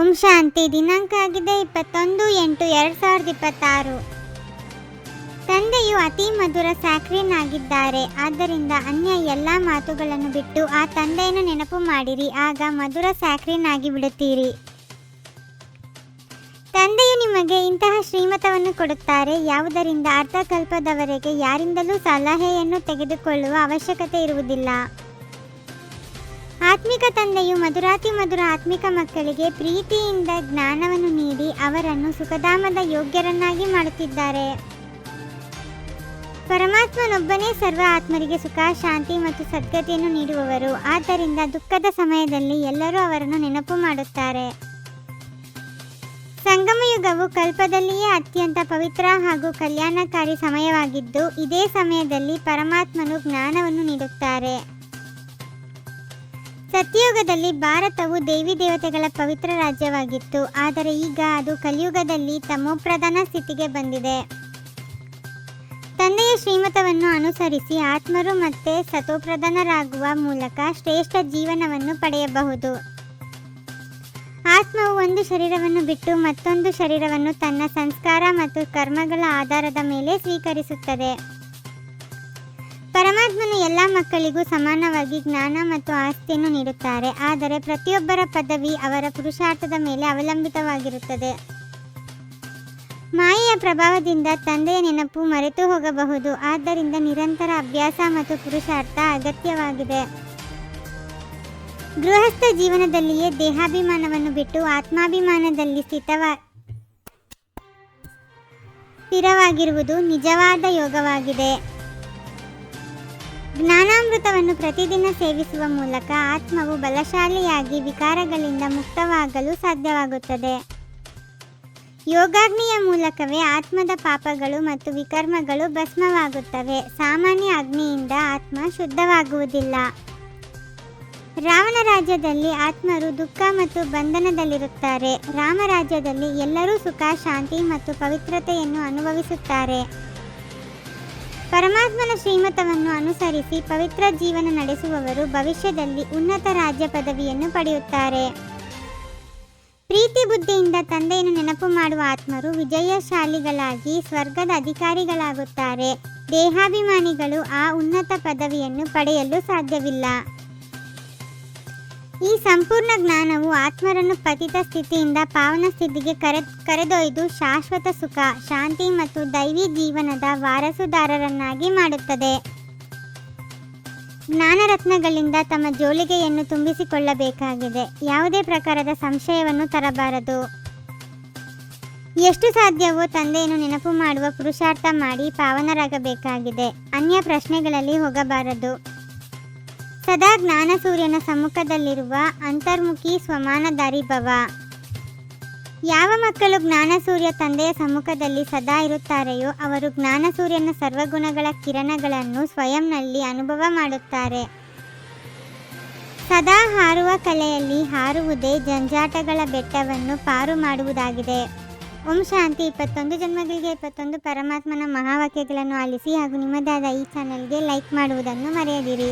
ಓಂ ಶಾಂತಿ. ದಿನಾಂಕ ಆಗಿದೆ 21/8/2026. ತಂದೆಯು ಅತಿ ಮಧುರ ಸ್ಯಾಕ್ರಿನ್ ಆಗಿದ್ದಾರೆ. ಆದ್ದರಿಂದ ಅನ್ಯ ಎಲ್ಲ ಮಾತುಗಳನ್ನು ಬಿಟ್ಟು ಆ ತಂದೆಯನ್ನು ನೆನಪು ಮಾಡಿರಿ, ಆಗ ಮಧುರ ಸ್ಯಾಕ್ರಿನ್ ಆಗಿ ಬಿಡುತ್ತೀರಿ. ತಂದೆಯು ನಿಮಗೆ ಇಂತಹ ಶ್ರೀಮತವನ್ನು ಕೊಡುತ್ತಾರೆ, ಯಾವುದರಿಂದ ಅರ್ಧಕಲ್ಪದವರೆಗೆ ಯಾರಿಂದಲೂ ಸಲಹೆಯನ್ನು ತೆಗೆದುಕೊಳ್ಳುವ ಅವಶ್ಯಕತೆ ಇರುವುದಿಲ್ಲ. ಆತ್ಮಿಕ ತಂದೆಯು ಮಧುರಾತಿ ಮಧುರ ಆತ್ಮಿಕ ಮಕ್ಕಳಿಗೆ ಪ್ರೀತಿಯಿಂದ ಜ್ಞಾನವನ್ನು ನೀಡಿ ಅವರನ್ನು ಸುಖಧಾಮದ ಯೋಗ್ಯರನ್ನಾಗಿ ಮಾಡುತ್ತಿದ್ದಾರೆ. ಪರಮಾತ್ಮನೊಬ್ಬನೇ ಸರ್ವ ಆತ್ಮರಿಗೆ ಸುಖ, ಶಾಂತಿ ಮತ್ತು ಸದ್ಗತಿಯನ್ನು ನೀಡುವವರು. ಆದ್ದರಿಂದ ದುಃಖದ ಸಮಯದಲ್ಲಿ ಎಲ್ಲರೂ ಅವರನ್ನು ನೆನಪು ಮಾಡುತ್ತಾರೆ. ಸಂಗಮಯುಗವು ಕಲ್ಪದಲ್ಲಿಯೇ ಅತ್ಯಂತ ಪವಿತ್ರ ಹಾಗೂ ಕಲ್ಯಾಣಕಾರಿ ಸಮಯವಾಗಿದ್ದು, ಇದೇ ಸಮಯದಲ್ಲಿ ಪರಮಾತ್ಮನು ಜ್ಞಾನವನ್ನು ನೀಡುತ್ತಾರೆ. ಸತ್ಯಯುಗದಲ್ಲಿ ಭಾರತವು ದೇವಿ ದೇವತೆಗಳ ಪವಿತ್ರ ರಾಜ್ಯವಾಗಿತ್ತು, ಆದರೆ ಈಗ ಅದು ಕಲಿಯುಗದಲ್ಲಿ ತಮೋಪ್ರಧಾನ ಸ್ಥಿತಿಗೆ ಬಂದಿದೆ. ತಂದೆಯ ಶ್ರೀಮತವನ್ನು ಅನುಸರಿಸಿ ಆತ್ಮರು ಮತ್ತೆ ಸತೋಪ್ರಧಾನರಾಗುವ ಮೂಲಕ ಶ್ರೇಷ್ಠ ಜೀವನವನ್ನು ಪಡೆಯಬಹುದು. ಆತ್ಮವು ಒಂದು ಶರೀರವನ್ನು ಬಿಟ್ಟು ಮತ್ತೊಂದು ಶರೀರವನ್ನು ತನ್ನ ಸಂಸ್ಕಾರ ಮತ್ತು ಕರ್ಮಗಳ ಆಧಾರದ ಮೇಲೆ ಸ್ವೀಕರಿಸುತ್ತದೆ. ಪರಮಾತ್ಮನು ಎಲ್ಲ ಮಕ್ಕಳಿಗೂ ಸಮಾನವಾಗಿ ಜ್ಞಾನ ಮತ್ತು ಆಸ್ತಿಯನ್ನು ನೀಡುತ್ತಾರೆ, ಆದರೆ ಪ್ರತಿಯೊಬ್ಬರ ಪದವಿ ಅವರ ಪುರುಷಾರ್ಥದ ಮೇಲೆ ಅವಲಂಬಿತವಾಗಿರುತ್ತದೆ. ಮಾಯೆಯ ಪ್ರಭಾವದಿಂದ ತಂದೆಯ ನೆನಪು ಮರೆತು ಹೋಗಬಹುದು, ಆದ್ದರಿಂದ ನಿರಂತರ ಅಭ್ಯಾಸ ಮತ್ತು ಪುರುಷಾರ್ಥ ಅಗತ್ಯವಾಗಿದೆ. ಗೃಹಸ್ಥ ಜೀವನದಲ್ಲಿಯೇ ದೇಹಾಭಿಮಾನವನ್ನು ಬಿಟ್ಟು ಆತ್ಮಾಭಿಮಾನದಲ್ಲಿ ಸ್ಥಿರವಾಗಿರುವುದು ನಿಜವಾದ ಯೋಗವಾಗಿದೆ. ಜ್ಞಾನಾಮೃತವನ್ನು ಪ್ರತಿದಿನ ಸೇವಿಸುವ ಮೂಲಕ ಆತ್ಮವು ಬಲಶಾಲಿಯಾಗಿ ವಿಕಾರಗಳಿಂದ ಮುಕ್ತವಾಗಲು ಸಾಧ್ಯವಾಗುತ್ತದೆ. ಯೋಗಾಗ್ನಿಯ ಮೂಲಕವೇ ಆತ್ಮದ ಪಾಪಗಳು ಮತ್ತು ವಿಕರ್ಮಗಳು ಭಸ್ಮವಾಗುತ್ತವೆ. ಸಾಮಾನ್ಯ ಅಗ್ನಿಯಿಂದ ಆತ್ಮ ಶುದ್ಧವಾಗುವುದಿಲ್ಲ. ರಾವಣ ರಾಜ್ಯದಲ್ಲಿ ಆತ್ಮರು ದುಃಖ ಮತ್ತು ಬಂಧನದಲ್ಲಿರುತ್ತಾರೆ. ರಾಮರಾಜ್ಯದಲ್ಲಿ ಎಲ್ಲರೂ ಸುಖ, ಶಾಂತಿ ಮತ್ತು ಪವಿತ್ರತೆಯನ್ನು ಅನುಭವಿಸುತ್ತಾರೆ. ಪರಮಾತ್ಮನ ಶ್ರೀಮತವನ್ನು ಅನುಸರಿಸಿ ಪವಿತ್ರ ಜೀವನ ನಡೆಸುವವರು ಭವಿಷ್ಯದಲ್ಲಿ ಉನ್ನತ ರಾಜ್ಯ ಪದವಿಯನ್ನು ಪಡೆಯುತ್ತಾರೆ. ಪ್ರೀತಿ ಬುದ್ಧಿಯಿಂದ ತಂದೆಯನ್ನು ನೆನಪು ಮಾಡುವ ಆತ್ಮರು ವಿಜಯಶಾಲಿಗಳಾಗಿ ಸ್ವರ್ಗದ ಅಧಿಕಾರಿಗಳಾಗುತ್ತಾರೆ. ದೇಹಾಭಿಮಾನಿಗಳು ಆ ಉನ್ನತ ಪದವಿಯನ್ನು ಪಡೆಯಲು ಸಾಧ್ಯವಿಲ್ಲ. ಈ ಸಂಪೂರ್ಣ ಜ್ಞಾನವು ಆತ್ಮರನ್ನು ಪತಿತ ಸ್ಥಿತಿಯಿಂದ ಪಾವನ ಸ್ಥಿತಿಗೆ ಕರೆದೊಯ್ದು ಶಾಶ್ವತ ಸುಖ, ಶಾಂತಿ ಮತ್ತು ದೈವಿ ಜೀವನದ ವಾರಸುದಾರರನ್ನಾಗಿ ಮಾಡುತ್ತದೆ. ಜ್ಞಾನರತ್ನಗಳಿಂದ ತಮ್ಮ ಜೋಳಿಗೆಯನ್ನು ತುಂಬಿಸಿಕೊಳ್ಳಬೇಕಾಗಿದೆ. ಯಾವುದೇ ಪ್ರಕಾರದ ಸಂಶಯವನ್ನು ತರಬಾರದು. ಎಷ್ಟು ಸಾಧ್ಯವೋ ತಂದೆಯನ್ನು ನೆನಪು ಮಾಡುವ ಪುರುಷಾರ್ಥ ಮಾಡಿ ಪಾವನರಾಗಬೇಕಾಗಿದೆ. ಅನ್ಯ ಪ್ರಶ್ನೆಗಳಲ್ಲಿ ಹೋಗಬಾರದು. ಸದಾ ಜ್ಞಾನ ಸೂರ್ಯನ ಸಮ್ಮುಖದಲ್ಲಿರುವ ಅಂತರ್ಮುಖಿ ಸ್ವಮಾನಧಾರಿ ಭವ. ಯಾವ ಮಕ್ಕಳು ಜ್ಞಾನ ಸೂರ್ಯ ತಂದೆಯ ಸಮ್ಮುಖದಲ್ಲಿ ಸದಾ ಇರುತ್ತಾರೆಯೋ ಅವರು ಜ್ಞಾನ ಸೂರ್ಯನ ಸರ್ವಗುಣಗಳ ಕಿರಣಗಳನ್ನು ಸ್ವಯಂನಲ್ಲಿ ಅನುಭವ ಮಾಡುತ್ತಾರೆ. ಸದಾ ಹಾರುವ ಕಲೆಯಲ್ಲಿ ಹಾರುವುದೇ ಜಂಜಾಟಗಳ ಬೆಟ್ಟವನ್ನು ಪಾರು ಮಾಡುವುದಾಗಿದೆ. ಓಂ ಶಾಂತಿ. 21 ಜನ್ಮಗಳಿಗೆ 21 ಪರಮಾತ್ಮನ ಮಹಾವಾಕ್ಯಗಳನ್ನು ಆಲಿಸಿ ಹಾಗೂ ನಿಮ್ಮದಾದ ಈ ಚಾನೆಲ್ಗೆ ಲೈಕ್ ಮಾಡುವುದನ್ನು ಮರೆಯದಿರಿ.